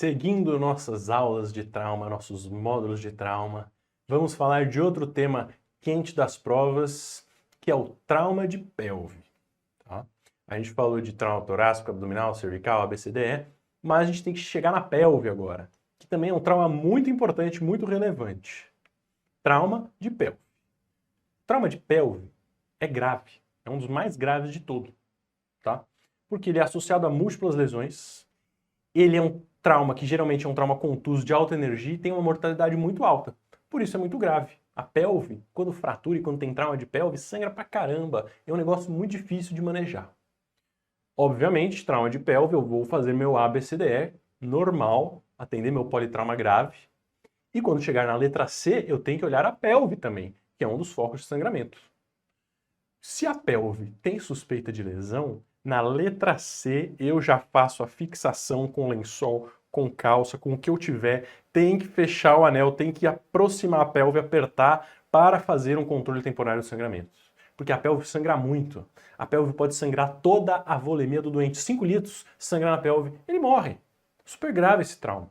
Seguindo nossas aulas de trauma, nossos módulos de trauma, vamos falar de outro tema quente das provas, que é o trauma de pelve. Tá? A gente falou de trauma torácico, abdominal, cervical, ABCDE, mas a gente tem que chegar na pelve agora, que também é um trauma muito importante, muito relevante. Trauma de pelve. Trauma de pelve é grave, é um dos mais graves de todos, tá? Porque ele é associado a múltiplas lesões, ele é um trauma que geralmente é um trauma contuso de alta energia e tem uma mortalidade muito alta. Por isso é muito grave. A pelve, quando fratura e quando tem trauma de pelve, sangra pra caramba. É um negócio muito difícil de manejar. Obviamente, trauma de pelve, eu vou fazer meu ABCDE normal, atender meu politrauma grave. E quando chegar na letra C, eu tenho que olhar a pelve também, que é um dos focos de sangramento. Se a pelve tem suspeita de lesão, na letra C eu já faço a fixação com lençol, com calça, com o que eu tiver. Tem que fechar o anel, tem que aproximar a pelve, apertar para fazer um controle temporário de sangramento. Porque a pelve sangra muito. A pelve pode sangrar toda a volemia do doente. 5 litros sangrar na pelve, ele morre. Super grave esse trauma.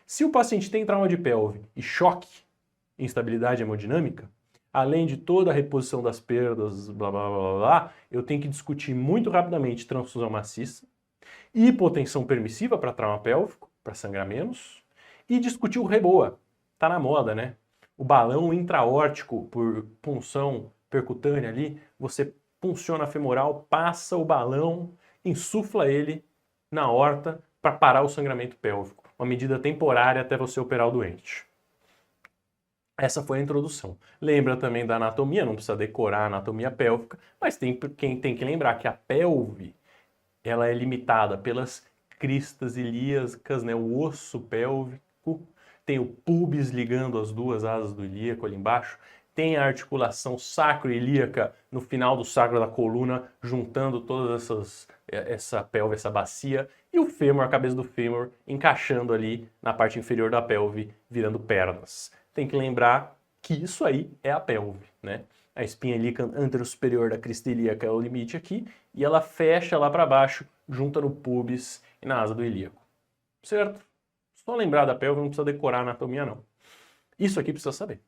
Se o paciente tem trauma de pelve e choque, instabilidade hemodinâmica, além de toda a reposição das perdas, blá blá blá blá, eu tenho que discutir muito rapidamente transfusão maciça, hipotensão permissiva para trauma pélvico, para sangrar menos, e discutir o reboa. Tá na moda, né? O balão intraórtico por punção percutânea ali, você punciona a femoral, passa o balão, insufla ele na aorta para parar o sangramento pélvico. Uma medida temporária até você operar o doente. Essa foi a introdução. Lembra também da anatomia, não precisa decorar a anatomia pélvica, mas quem tem que lembrar que a pelve ela é limitada pelas cristas ilíacas, né, o osso pélvico, tem o pubis ligando as duas asas do ilíaco ali embaixo, tem a articulação sacroilíaca no final do sacro da coluna, juntando todas essa pelve, essa bacia, e o fêmur, a cabeça do fêmur, encaixando ali na parte inferior da pelve, virando pernas. Tem que lembrar que isso aí é a pelve, né? A espinha ilíaca anterosuperior da crista ilíaca é o limite aqui, e ela fecha lá para baixo, junta no pubis e na asa do ilíaco. Certo? Só lembrar da pelve, não precisa decorar a anatomia não. Isso aqui precisa saber.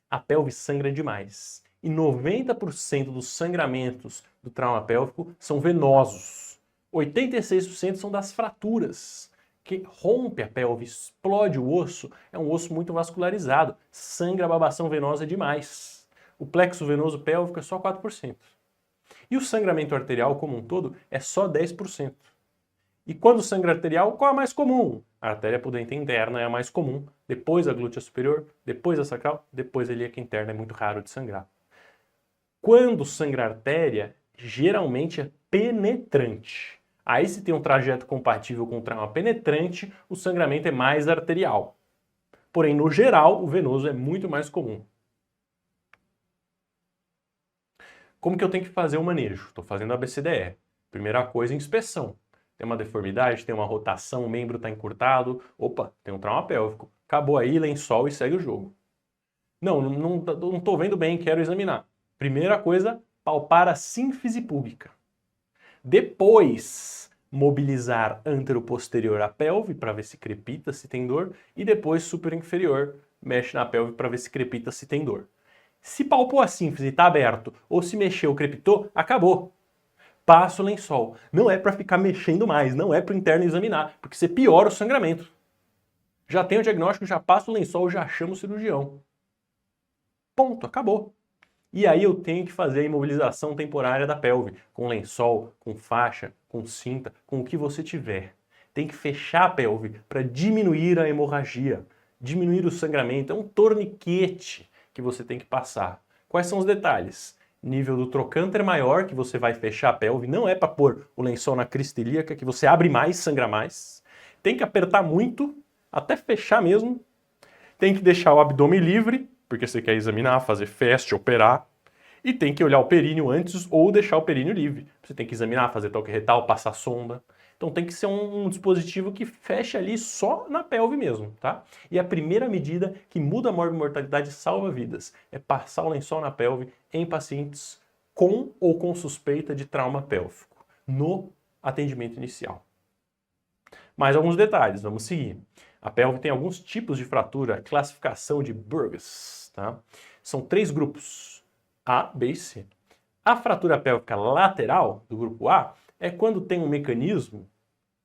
A pelve sangra demais. E 90% dos sangramentos do trauma pélvico são venosos. 86% são das fraturas, que rompe a pelve, explode o osso, é um osso muito vascularizado, sangra a babação venosa demais. O plexo venoso pélvico é só 4%. E o sangramento arterial como um todo é só 10%. E quando sangra arterial, qual é a mais comum? A artéria pudente interna é a mais comum, depois a glútea superior, depois a sacral, depois a ilíaca interna, é muito raro de sangrar. Quando sangra a artéria, geralmente é penetrante. Aí se tem um trajeto compatível com trauma penetrante, o sangramento é mais arterial. Porém, no geral, o venoso é muito mais comum. Como que eu tenho que fazer o manejo? Estou fazendo a ABCDE. Primeira coisa, inspeção. Tem uma deformidade, tem uma rotação, o membro está encurtado. Opa, tem um trauma pélvico. Acabou aí, lençol e segue o jogo. Não estou vendo bem, quero examinar. Primeira coisa, palpar a sínfise púbica. Depois, mobilizar anteroposterior a pelve para ver se crepita, se tem dor. E depois, superinferior, mexe na pelve para ver se crepita, se tem dor. Se palpou a sínfise e está aberto, ou se mexeu, crepitou, acabou. Passa o lençol. Não é para ficar mexendo mais, não é para o interno examinar, porque você piora o sangramento. Já tem o diagnóstico, já passa o lençol, já chama o cirurgião. Ponto, acabou. E aí eu tenho que fazer a imobilização temporária da pelve, com lençol, com faixa, com cinta, com o que você tiver. Tem que fechar a pelve para diminuir a hemorragia, diminuir o sangramento. É um torniquete que você tem que passar. Quais são os detalhes? Nível do trocânter maior, que você vai fechar a pelve, não é para pôr o lençol na crista ilíaca, que você abre mais, sangra mais. Tem que apertar muito, até fechar mesmo. Tem que deixar o abdômen livre, porque você quer examinar, fazer feste, operar. E tem que olhar o períneo antes ou deixar o períneo livre. Você tem que examinar, fazer toque retal, passar sonda. Então tem que ser um dispositivo que feche ali só na pelve mesmo, tá? E a primeira medida que muda a mortalidade e salva vidas é passar o lençol na pelve em pacientes com ou com suspeita de trauma pélvico no atendimento inicial. Mais alguns detalhes, vamos seguir. A pelve tem alguns tipos de fratura, classificação de Burgess, tá? São 3 grupos, A, B e C. A fratura pélvica lateral, do grupo A, é quando tem um mecanismo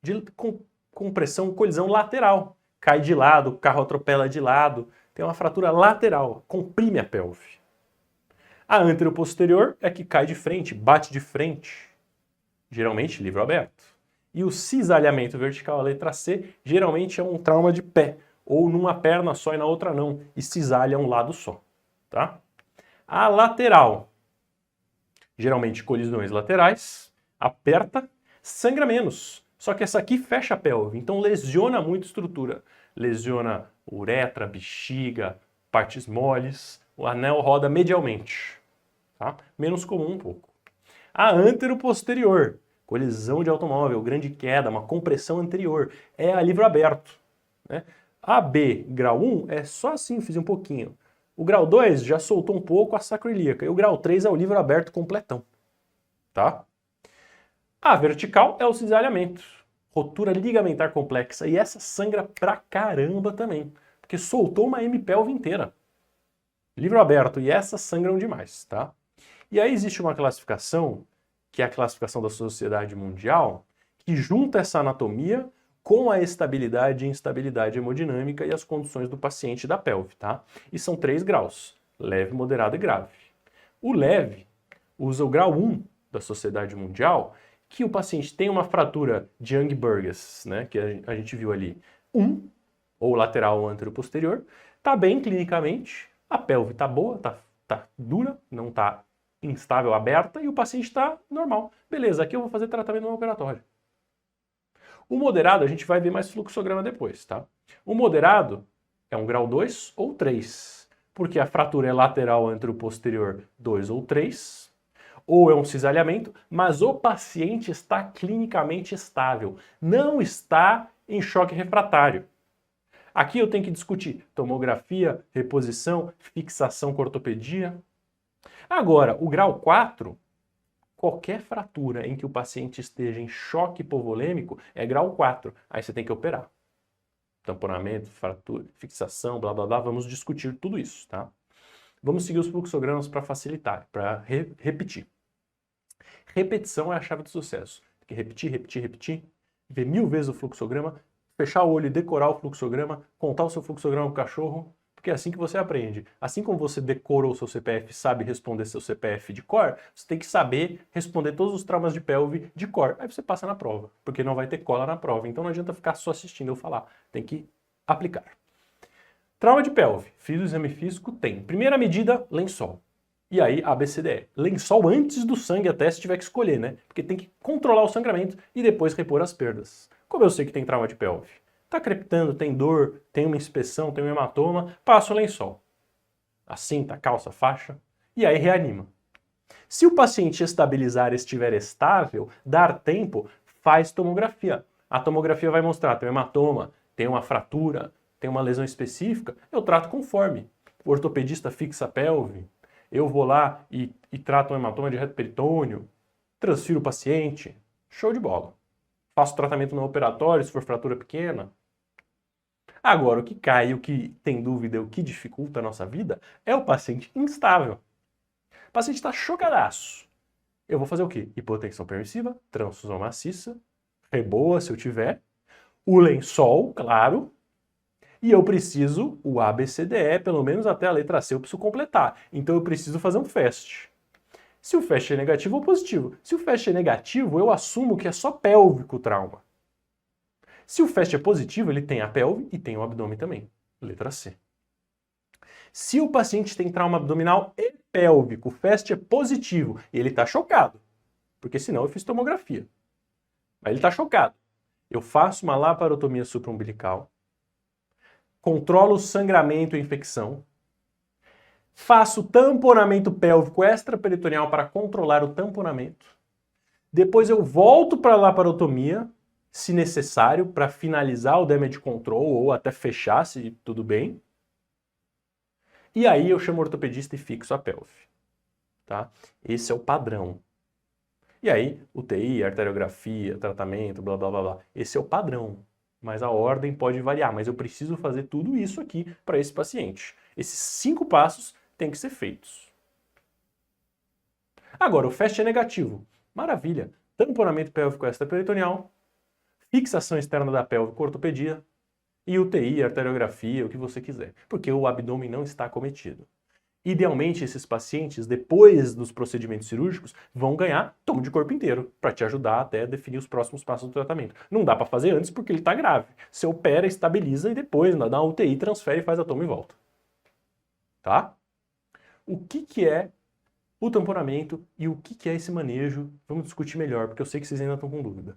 de compressão, colisão lateral. Cai de lado, o carro atropela de lado, tem uma fratura lateral, comprime a pelve. A anteroposterior é que cai de frente, bate de frente, geralmente livro aberto. E o cisalhamento vertical, a letra C, geralmente é um trauma de pé, ou numa perna só e na outra não, e cisalha um lado só, tá? A lateral, geralmente colisões laterais, aperta, sangra menos. Só que essa aqui fecha a pelve, então lesiona muito a estrutura. Lesiona uretra, bexiga, partes moles, o anel roda medialmente. Tá? Menos comum um pouco. A anteroposterior, colisão de automóvel, grande queda, uma compressão anterior, é a livro aberto. Né? A B, grau 1, é só assim, fiz um pouquinho. O grau 2 já soltou um pouco a sacroiliaca, e o grau 3 é o livro aberto completão. Tá? A vertical é o cisalhamento, rotura ligamentar complexa, e essa sangra pra caramba também, porque soltou uma hemipelve inteira. Livro aberto, e essas sangram demais, tá? E aí existe uma classificação, que é a classificação da Sociedade Mundial, que junta essa anatomia com a estabilidade e instabilidade hemodinâmica e as condições do paciente da pelve, tá? E são 3 graus, leve, moderado e grave. O leve usa o grau 1 da Sociedade Mundial, que o paciente tem uma fratura de Young-Burgess, né, que a gente viu ali, 1, ou lateral ou anteroposterior, tá bem clinicamente, a pelve tá boa, tá dura, não tá instável, aberta, e o paciente está normal. Beleza, aqui eu vou fazer tratamento no operatório. O moderado, a gente vai ver mais fluxograma depois, tá? O moderado é um grau 2 ou 3, porque a fratura é lateral anteroposterior 2 ou 3, ou é um cisalhamento, mas o paciente está clinicamente estável, não está em choque refratário. Aqui eu tenho que discutir tomografia, reposição, fixação com ortopedia. Agora, o grau 4, qualquer fratura em que o paciente esteja em choque hipovolêmico é grau 4. Aí você tem que operar. Tamponamento, fratura, fixação, blá blá blá, vamos discutir tudo isso, tá? Vamos seguir os fluxogramas para facilitar, para repetir. Repetição é a chave do sucesso. Tem que repetir, repetir, repetir, ver 1000 vezes o fluxograma, fechar o olho e decorar o fluxograma, contar o seu fluxograma pro cachorro, porque é assim que você aprende. Assim como você decorou o seu CPF e sabe responder seu CPF de cor, você tem que saber responder todos os traumas de pelve de cor. Aí você passa na prova, porque não vai ter cola na prova. Então não adianta ficar só assistindo eu falar, tem que aplicar. Trauma de pelve, fiz o exame físico, tem. Primeira medida, lençol. E aí, ABCDE. Lençol antes do sangue até se tiver que escolher, né? Porque tem que controlar o sangramento e depois repor as perdas. Como eu sei que tem trauma de pelve? Tá crepitando, tem dor, tem uma inspeção, tem um hematoma, passa o lençol. A cinta, a calça, a faixa, e aí reanima. Se o paciente estabilizar e estiver estável, dar tempo, faz tomografia. A tomografia vai mostrar, tem um hematoma, tem uma fratura, tem uma lesão específica, eu trato conforme. O ortopedista fixa a pelve, eu vou lá e trato um hematoma de reto peritônio, transfiro o paciente, show de bola. Faço tratamento no operatório se for fratura pequena. Agora, o que cai, o que tem dúvida, o que dificulta a nossa vida é o paciente instável. O paciente está chocadaço. Eu vou fazer o quê? Hipotensão permissiva, transfusão maciça, reboa se eu tiver, o lençol, claro, e eu preciso o ABCDE, pelo menos até a letra C eu preciso completar. Então eu preciso fazer um FAST. Se o FAST é negativo ou positivo. Se o FAST é negativo, eu assumo que é só pélvico o trauma. Se o FAST é positivo, ele tem a pelve e tem o abdômen também. Letra C. Se o paciente tem trauma abdominal e pélvico, o FAST é positivo e ele está chocado, porque senão eu fiz tomografia. Mas ele está chocado. Eu faço uma laparotomia supraumbilical, controlo o sangramento e infecção, faço tamponamento pélvico extraperitoneal para controlar o tamponamento, depois eu volto para a laparotomia, se necessário, para finalizar o damage control ou até fechar, se tudo bem. E aí eu chamo o ortopedista e fixo a pelve. Tá? Esse é o padrão. E aí, UTI, arteriografia, tratamento, blá blá blá blá. Esse é o padrão. mas a ordem pode variar. Mas eu preciso fazer tudo isso aqui para esse paciente. Esses 5 passos têm que ser feitos. Agora, o FAST é negativo. Maravilha. Tamponamento pélvico extraperitoneal, fixação externa da pelve com ortopedia e UTI, arteriografia, o que você quiser. Porque o abdômen não está acometido. Idealmente, esses pacientes, depois dos procedimentos cirúrgicos, vão ganhar tomo de corpo inteiro, para te ajudar até definir os próximos passos do tratamento. Não dá para fazer antes porque ele está grave. Você opera, estabiliza e depois, na UTI, transfere, faz a toma e volta. Tá? O que é o tamponamento e o que é esse manejo? Vamos discutir melhor, porque eu sei que vocês ainda estão com dúvida.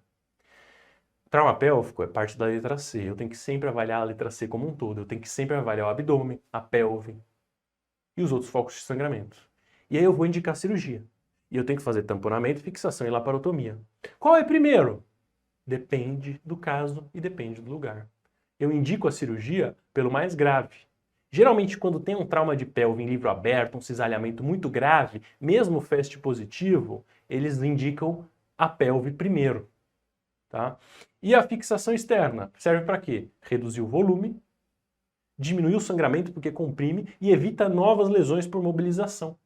Trauma pélvico é parte da letra C. Eu tenho que sempre avaliar a letra C como um todo. Eu tenho que sempre avaliar o abdômen, a pelve e os outros focos de sangramento. E aí eu vou indicar cirurgia. E eu tenho que fazer tamponamento, fixação e laparotomia. Qual é primeiro? Depende do caso e depende do lugar. Eu indico a cirurgia pelo mais grave. Geralmente, quando tem um trauma de pelve em livro aberto, um cisalhamento muito grave, mesmo FAST positivo, eles indicam a pelve primeiro. Tá? E a fixação externa serve para quê? Reduzir o volume, diminuir o sangramento porque comprime e evita novas lesões por mobilização.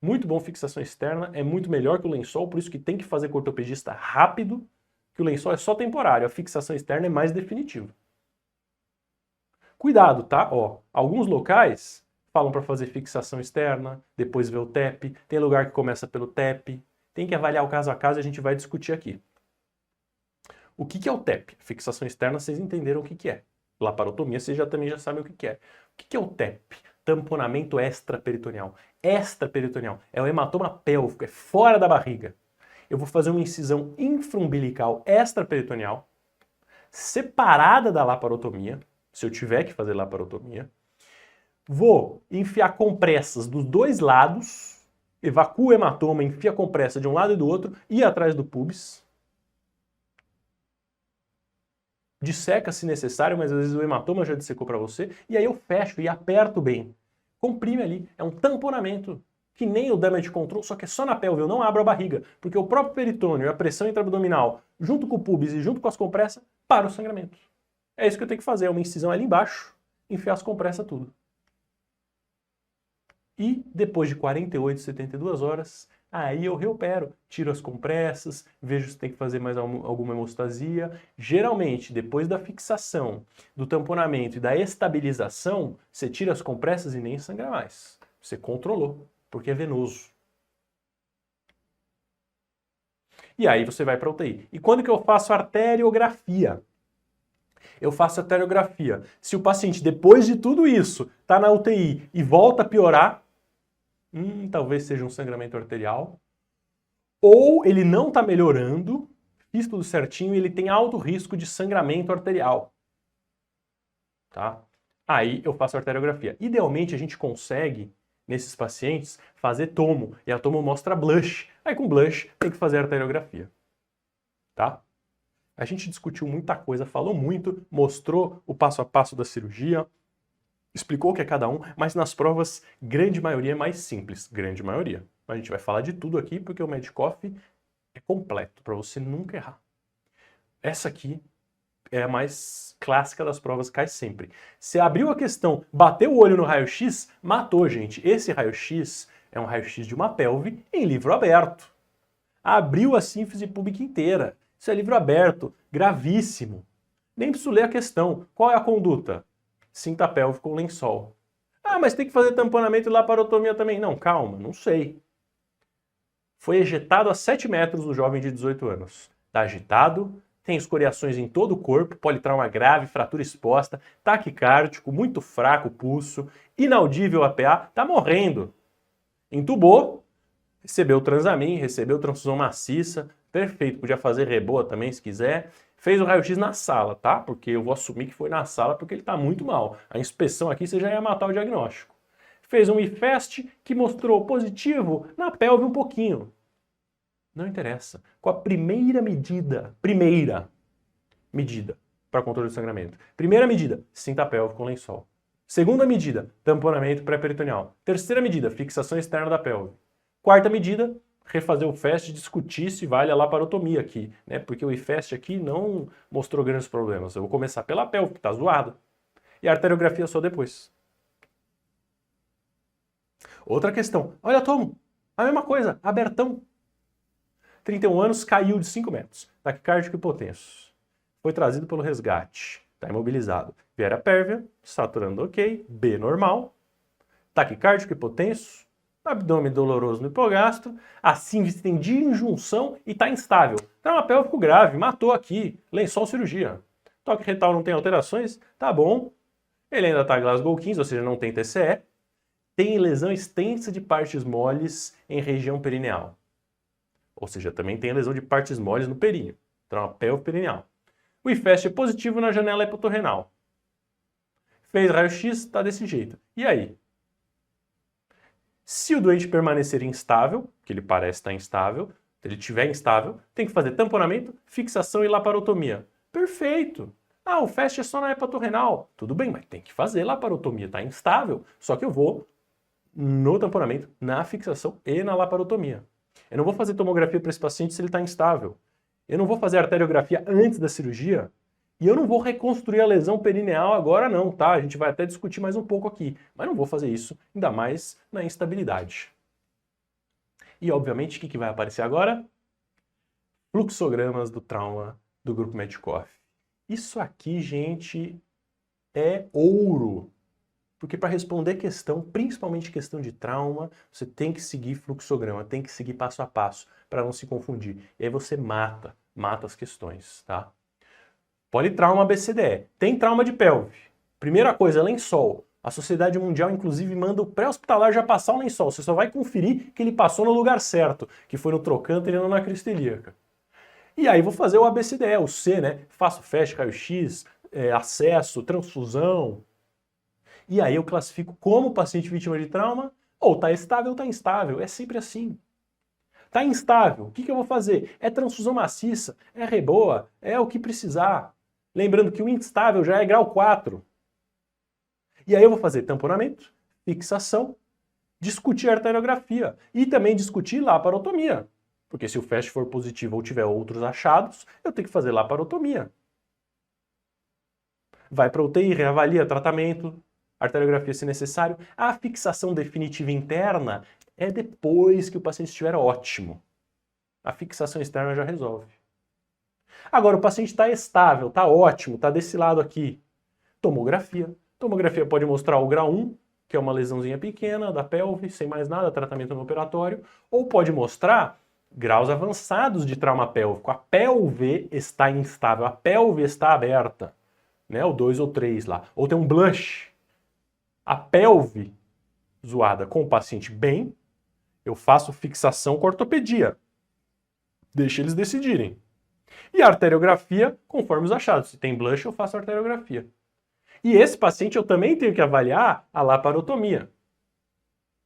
Muito bom fixação externa, é muito melhor que o lençol, por isso que tem que fazer com o ortopedista rápido, que o lençol é só temporário, a fixação externa é mais definitiva. Cuidado, tá? Ó, alguns locais falam para fazer fixação externa, depois ver o TEP, tem lugar que começa pelo TEP, tem que avaliar o caso a caso e a gente vai discutir aqui. O que é o TEP? Fixação externa, vocês entenderam o que é. Laparotomia, vocês também já sabem o que é. O que é o TEP? Tamponamento extraperitoneal. Extraperitoneal é o hematoma pélvico, é fora da barriga. Eu vou fazer uma incisão infraumbilical extraperitoneal, separada da laparotomia, se eu tiver que fazer laparotomia. Vou enfiar compressas dos dois lados, evacuo o hematoma, enfia a compressa de um lado e do outro, e atrás do pubis. Disseca se necessário, mas às vezes o hematoma já dissecou para você, e aí eu fecho e aperto bem. Comprime ali, é um tamponamento, que nem o damage control, só que é só na pelve, eu não abro a barriga, porque o próprio peritônio e a pressão intraabdominal, junto com o pubis e junto com as compressas, para o sangramento. É isso que eu tenho que fazer, é uma incisão ali embaixo, enfiar as compressas tudo. E depois de 48, 72 horas, aí eu reopero, tiro as compressas, vejo se tem que fazer mais alguma hemostasia. Geralmente, depois da fixação, do tamponamento e da estabilização, você tira as compressas e nem sangra mais. Você controlou, porque é venoso. E aí você vai para a UTI. E quando que eu faço arteriografia? Eu faço arteriografia. Se o paciente, depois de tudo isso, está na UTI e volta a piorar, talvez seja um sangramento arterial, ou ele não está melhorando, fiz tudo certinho e ele tem alto risco de sangramento arterial. Tá? Aí eu faço arteriografia. Idealmente a gente consegue, nesses pacientes, fazer tomo, e a tomo mostra blush. Aí com blush tem que fazer arteriografia. Tá? A gente discutiu muita coisa, falou muito, mostrou o passo a passo da cirurgia, explicou o que é cada um, mas nas provas, grande maioria é mais simples. Grande maioria. A gente vai falar de tudo aqui porque o Medicoff é completo, para você nunca errar. Essa aqui é a mais clássica das provas, cai sempre. Você abriu a questão, bateu o olho no raio-x, matou, gente. Esse raio-x é um raio-x de uma pelve em livro aberto. Abriu a sínfise púbica inteira. Isso é livro aberto, gravíssimo. Nem preciso ler a questão. Qual é a conduta? Cinta pélvica com lençol. Ah, mas tem que fazer tamponamento e laparotomia também. Não, calma, não sei. Foi ejetado a 7 metros o jovem de 18 anos. Está agitado, tem escoriações em todo o corpo, politrauma grave, fratura exposta, taquicárdico, muito fraco o pulso, inaudível APA, está morrendo. Entubou, recebeu Transamin, recebeu transfusão maciça, perfeito, podia fazer reboa também se quiser. Fez o raio-x na sala, tá? Porque eu vou assumir que foi na sala porque ele está muito mal. A inspeção aqui você já ia matar o diagnóstico. Fez um IFAST que mostrou positivo na pelve um pouquinho. Não interessa. Com a primeira medida para controle do sangramento. Primeira medida, cinta pélvica com lençol. Segunda medida, tamponamento pré-peritoneal. Terceira medida, fixação externa da pelve. Quarta medida, refazer o FAST e discutir se vale a laparotomia aqui, né? Porque o IFAST aqui não mostrou grandes problemas. Eu vou começar pela pelve, que está zoada, e a arteriografia só depois. Outra questão. Olha, Tomo, a mesma coisa, abertão. 31 anos, caiu de 5 metros. Taquicárdico hipotenso. Foi trazido pelo resgate. Está imobilizado. Viera pérvia, saturando ok, B normal. Taquicárdico hipotenso. Abdômen doloroso no hipogastro. A síntese tem disjunção e está instável. Trauma pélvico grave, matou aqui. Lençol cirurgia. Toque retal não tem alterações, tá bom. Ele ainda está Glasgow 15, ou seja, não tem TCE. Tem lesão extensa de partes moles em região perineal. Ou seja, também tem lesão de partes moles no períneo. Trauma pélvico perineal. O IFAST é positivo na janela hipotorrenal. Fez raio-x, está desse jeito. E aí? Se o doente permanecer instável, que ele parece estar instável, se ele estiver instável, tem que fazer tamponamento, fixação e laparotomia. Perfeito! Ah, o FAST é só na hipotorrenal. Tudo bem, mas tem que fazer laparotomia, está instável. Só que eu vou no tamponamento, na fixação e na laparotomia. Eu não vou fazer tomografia para esse paciente se ele está instável. Eu não vou fazer arteriografia antes da cirurgia. E eu não vou reconstruir a lesão perineal agora não, tá? A gente vai até discutir mais um pouco aqui. Mas não vou fazer isso, ainda mais na instabilidade. E, obviamente, o que vai aparecer agora? Fluxogramas do trauma do grupo Metcalfe. Isso aqui, gente, é ouro. Porque para responder questão, principalmente questão de trauma, você tem que seguir fluxograma, tem que seguir passo a passo, para não se confundir. E aí você mata as questões, tá? Politrauma BCDE. Tem trauma de pelve. Primeira coisa, lençol. A Sociedade Mundial, inclusive, manda o pré-hospitalar já passar o lençol. Você só vai conferir que ele passou no lugar certo, que foi no trocânter e não na crista ilíaca. E aí vou fazer o ABCDE, o C, né? Faço FAST, raio-x, acesso, transfusão. E aí eu classifico como paciente vítima de trauma, ou está estável ou está instável. É sempre assim. Está instável, o que eu vou fazer? É transfusão maciça, é reboa, é o que precisar. Lembrando que o instável já é grau 4. E aí eu vou fazer tamponamento, fixação, discutir arteriografia e também discutir laparotomia. Porque se o FAST for positivo ou tiver outros achados, eu tenho que fazer laparotomia. Vai para UTI, reavalia tratamento, arteriografia se necessário. A fixação definitiva interna é depois que o paciente estiver ótimo. A fixação externa já resolve. Agora, o paciente está estável, está ótimo, está desse lado aqui. Tomografia. Tomografia pode mostrar o grau 1, que é uma lesãozinha pequena da pelve, sem mais nada, tratamento no operatório. Ou pode mostrar graus avançados de trauma pélvico. A pelve está instável, a pelve está aberta. Né? O 2 ou 3 lá. Ou tem um blush. A pelve zoada com o paciente bem, eu faço fixação com ortopedia. Deixa eles decidirem. E a arteriografia, conforme os achados. Se tem blush, eu faço arteriografia. E esse paciente eu também tenho que avaliar a laparotomia.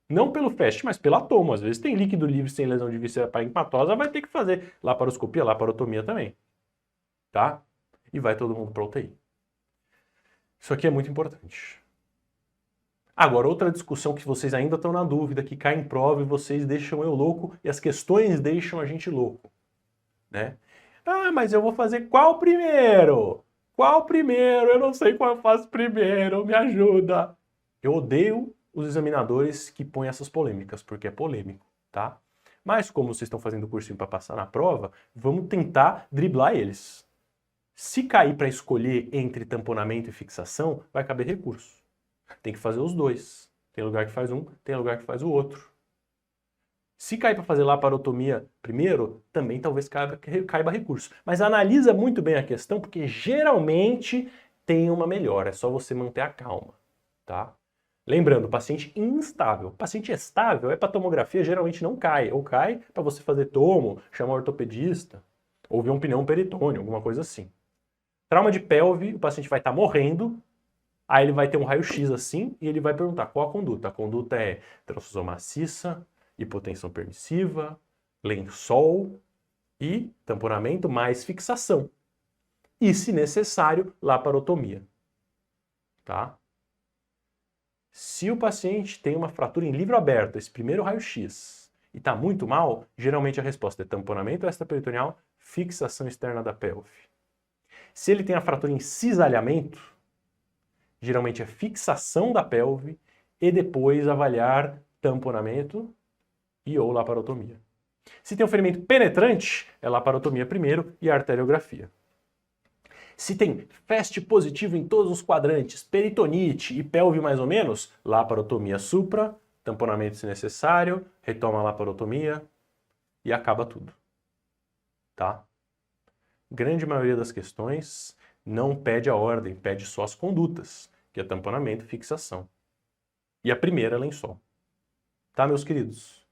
Não pelo FAST, mas pela tomo. Às vezes tem líquido livre sem lesão de víscera parencimatosa, vai ter que fazer laparoscopia, laparotomia também. Tá? E vai todo mundo para UTI. Isso aqui é muito importante. Agora, outra discussão que vocês ainda estão na dúvida, que cai em prova e vocês deixam eu louco e as questões deixam a gente louco. Né? Ah, mas eu vou fazer qual primeiro? Qual primeiro? Eu não sei qual eu faço primeiro, me ajuda. Eu odeio os examinadores que põem essas polêmicas, porque é polêmico, tá? Mas como vocês estão fazendo o cursinho para passar na prova, vamos tentar driblar eles. Se cair para escolher entre tamponamento e fixação, vai caber recurso. Tem que fazer os dois. Tem lugar que faz um, tem lugar que faz o outro. Se cair para fazer laparotomia primeiro, também talvez caiba recurso. Mas analisa muito bem a questão, porque geralmente tem uma melhora. É só você manter a calma, tá? Lembrando, paciente instável. Paciente estável é para tomografia, geralmente não cai. Ou cai para você fazer tomo, chamar o ortopedista, ou ver um pneu peritônio, alguma coisa assim. Trauma de pelve, o paciente vai estar morrendo, aí ele vai ter um raio-x assim, e ele vai perguntar qual a conduta. A conduta é transfusão maciça, hipotensão permissiva, lençol e tamponamento mais fixação. E, se necessário, laparotomia. Tá? Se o paciente tem uma fratura em livro aberto, esse primeiro raio-x, e está muito mal, geralmente a resposta é tamponamento extraperitoneal, fixação externa da pelve. Se ele tem a fratura em cisalhamento, geralmente é fixação da pelve e depois avaliar tamponamento e ou laparotomia. Se tem um ferimento penetrante, é laparotomia primeiro e arteriografia. Se tem FAST positivo em todos os quadrantes, peritonite e pelve mais ou menos, laparotomia supra, tamponamento se necessário, retoma a laparotomia e acaba tudo. Tá? Grande maioria das questões não pede a ordem, pede só as condutas, que é tamponamento e fixação. E a primeira é lençol. Tá, meus queridos?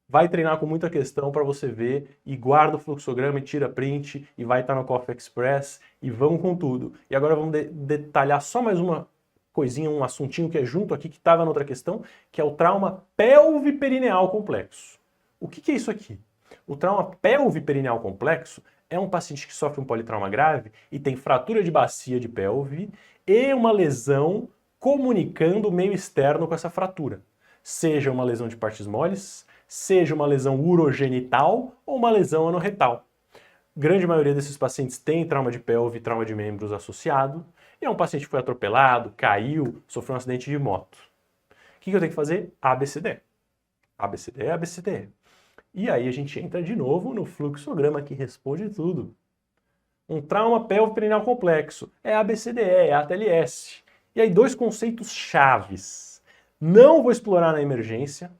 Vai treinar com muita questão para você ver e guarda o fluxograma e tira print e vai estar no Coffee Express e vamos com tudo. E agora vamos detalhar só mais uma coisinha, um assuntinho que é junto aqui, que estava na outra questão, que é o trauma pelviperineal complexo. O que é isso aqui? O trauma pelviperineal complexo é um paciente que sofre um politrauma grave e tem fratura de bacia de pelve e uma lesão comunicando o meio externo com essa fratura. Seja uma lesão de partes moles, seja uma lesão urogenital ou uma lesão anorretal. Grande maioria desses pacientes tem trauma de pelve e trauma de membros associado, e é um paciente que foi atropelado, caiu, sofreu um acidente de moto. O que eu tenho que fazer? ABCD. ABCD, ABCD. E aí a gente entra de novo no fluxograma que responde tudo. Um trauma pelviperineal complexo é ABCDE, é ATLS. E aí dois conceitos chaves. Não vou explorar na emergência,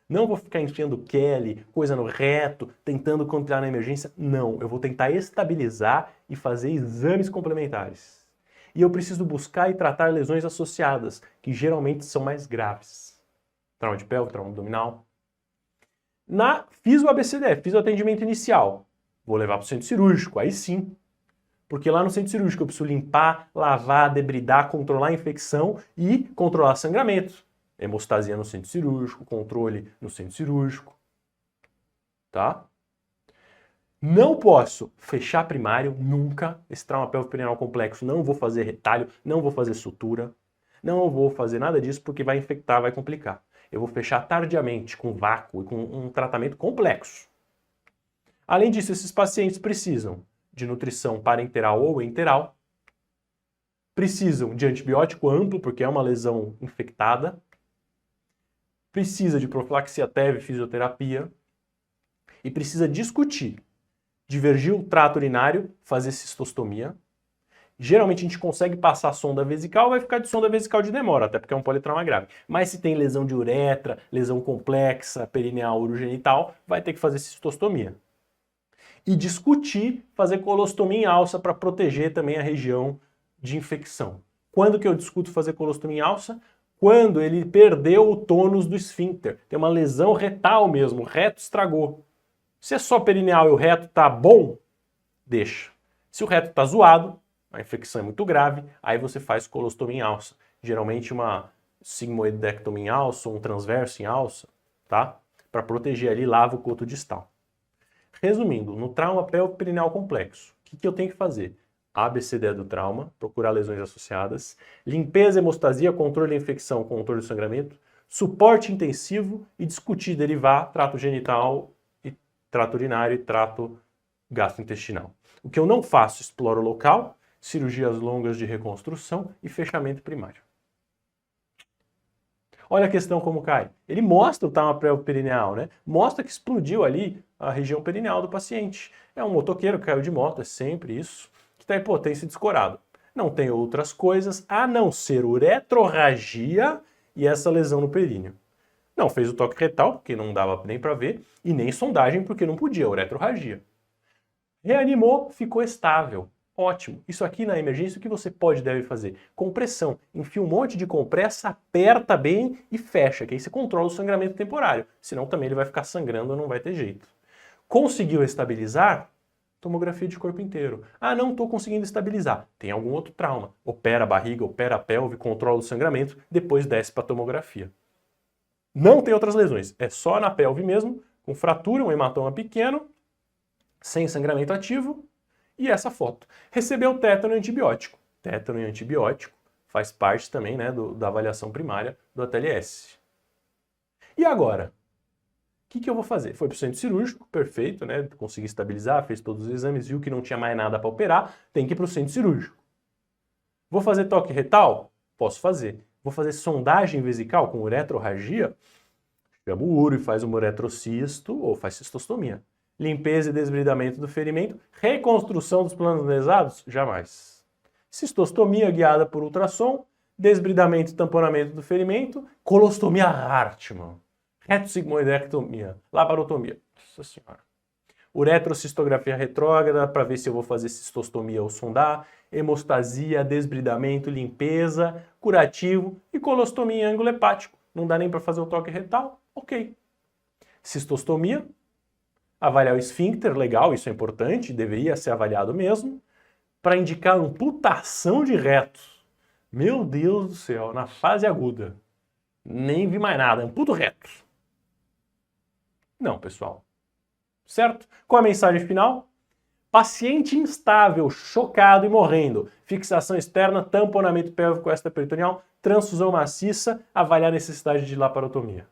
não vou ficar enfiando Kelly, coisa no reto, tentando controlar na emergência. Não, eu vou tentar estabilizar e fazer exames complementares. E eu preciso buscar e tratar lesões associadas, que geralmente são mais graves. Trauma de pelve, trauma abdominal. Fiz o ABCD, fiz o atendimento inicial. Vou levar para o centro cirúrgico, aí sim. Porque lá no centro cirúrgico eu preciso limpar, lavar, debridar, controlar a infecção e controlar sangramento. Hemostasia no centro cirúrgico, controle no centro cirúrgico. Tá? Não posso fechar primário, nunca. Esse trauma pelviperineal complexo, não vou fazer retalho, não vou fazer sutura, não vou fazer nada disso porque vai infectar, vai complicar. Eu vou fechar tardiamente, com vácuo e com um tratamento complexo. Além disso, esses pacientes precisam de nutrição parenteral ou enteral, precisam de antibiótico amplo, porque é uma lesão infectada, precisa de profilaxia TEV, fisioterapia, e precisa discutir, divergir o trato urinário, fazer cistostomia. Geralmente a gente consegue passar a sonda vesical, vai ficar de sonda vesical de demora, até porque é um politrauma grave. Mas se tem lesão de uretra, lesão complexa, perineal, urogenital, vai ter que fazer cistostomia. E discutir fazer colostomia em alça para proteger também a região de infecção. Quando que eu discuto fazer colostomia em alça? Quando ele perdeu o tônus do esfíncter. Tem uma lesão retal mesmo, o reto estragou. Se é só perineal e o reto tá bom, deixa. Se o reto tá zoado, a infecção é muito grave, aí você faz colostomia em alça. Geralmente uma sigmoidectomia em alça ou um transverso em alça, tá? Para proteger ali, lava o coto distal. Resumindo, no trauma pelviperineal complexo, o que eu tenho que fazer? ABCD do trauma, procurar lesões associadas, limpeza, hemostasia, controle da infecção, controle do sangramento, suporte intensivo e discutir derivar trato genital, e trato urinário e trato gastrointestinal. O que eu não faço, exploro local, cirurgias longas de reconstrução e fechamento primário. Olha a questão como cai. Ele mostra o trauma pelviperineal, né? Mostra que explodiu ali a região perineal do paciente. É um motoqueiro que caiu de moto, é sempre isso, que está hipotência descorado. Não tem outras coisas a não ser uretrorragia e essa lesão no períneo. Não fez o toque retal, porque não dava nem para ver, e nem sondagem, porque não podia, uretrorragia. Reanimou, ficou estável. Ótimo. Isso aqui na emergência, o que você deve fazer? Compressão. Enfia um monte de compressa, aperta bem e fecha, que aí você controla o sangramento temporário. Senão também ele vai ficar sangrando, não vai ter jeito. Conseguiu estabilizar? Tomografia de corpo inteiro. Ah, não estou conseguindo estabilizar. Tem algum outro trauma. Opera a barriga, opera a pelve, controla o sangramento, depois desce para a tomografia. Não tem outras lesões. É só na pelve mesmo, com fratura, um hematoma pequeno, sem sangramento ativo, e essa foto. Recebeu tétano e antibiótico. Tétano e antibiótico faz parte também, né, da avaliação primária do ATLS. E agora? que eu vou fazer? Foi para o centro cirúrgico, perfeito, né? Consegui estabilizar, fez todos os exames, viu que não tinha mais nada para operar, tem que ir para o centro cirúrgico. Vou fazer toque retal? Posso fazer. Vou fazer sondagem vesical com uretrorragia? Chama o uro e faz uma uretrocisto ou faz cistostomia. Limpeza e desbridamento do ferimento. Reconstrução dos planos lesados? Jamais. Cistostomia guiada por ultrassom. Desbridamento e tamponamento do ferimento. Colostomia Hartmann. Reto-sigmoidectomia. Laparotomia. Nossa senhora. Uretrocistografia retrógrada para ver se eu vou fazer cistostomia ou sondar. Hemostasia, desbridamento, limpeza, curativo e colostomia em ângulo hepático. Não dá nem para fazer o toque retal? Ok. Cistostomia, avaliar o esfíncter, legal, isso é importante, deveria ser avaliado mesmo, para indicar amputação de reto. Meu Deus do céu, na fase aguda. Nem vi mais nada, amputo reto. Não, pessoal. Certo? Qual a mensagem final? Paciente instável, chocado e morrendo. Fixação externa, tamponamento pélvico extraperitoneal, transfusão maciça, avaliar a necessidade de laparotomia.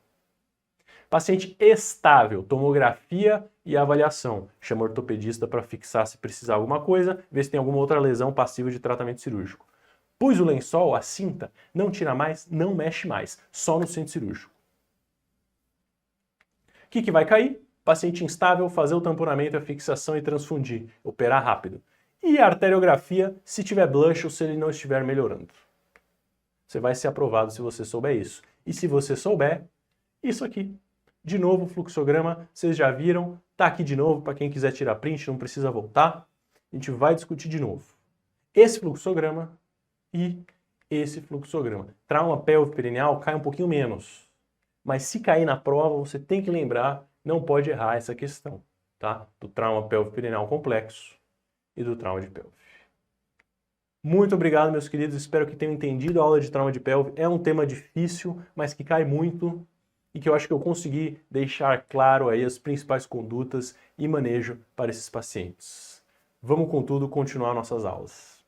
Paciente estável, tomografia e avaliação. Chama o ortopedista para fixar se precisar alguma coisa, ver se tem alguma outra lesão passiva de tratamento cirúrgico. Pus o lençol, a cinta, não tira mais, não mexe mais, só no centro cirúrgico. O que vai cair? Paciente instável, fazer o tamponamento, a fixação e transfundir, operar rápido. E a arteriografia, se tiver blush ou se ele não estiver melhorando. Você vai ser aprovado se você souber isso. E se você souber, isso aqui. De novo, o fluxograma, vocês já viram, tá aqui de novo, para quem quiser tirar print, não precisa voltar. A gente vai discutir de novo. Esse fluxograma e esse fluxograma. Trauma pélvico-perineal cai um pouquinho menos. Mas se cair na prova, você tem que lembrar, não pode errar essa questão, tá? Do trauma pélvico-perineal complexo e do trauma de pelve. Muito obrigado, meus queridos. Espero que tenham entendido a aula de trauma de pelve. É um tema difícil, mas que cai muito e que eu acho que eu consegui deixar claro aí as principais condutas e manejo para esses pacientes. Vamos, contudo, continuar nossas aulas.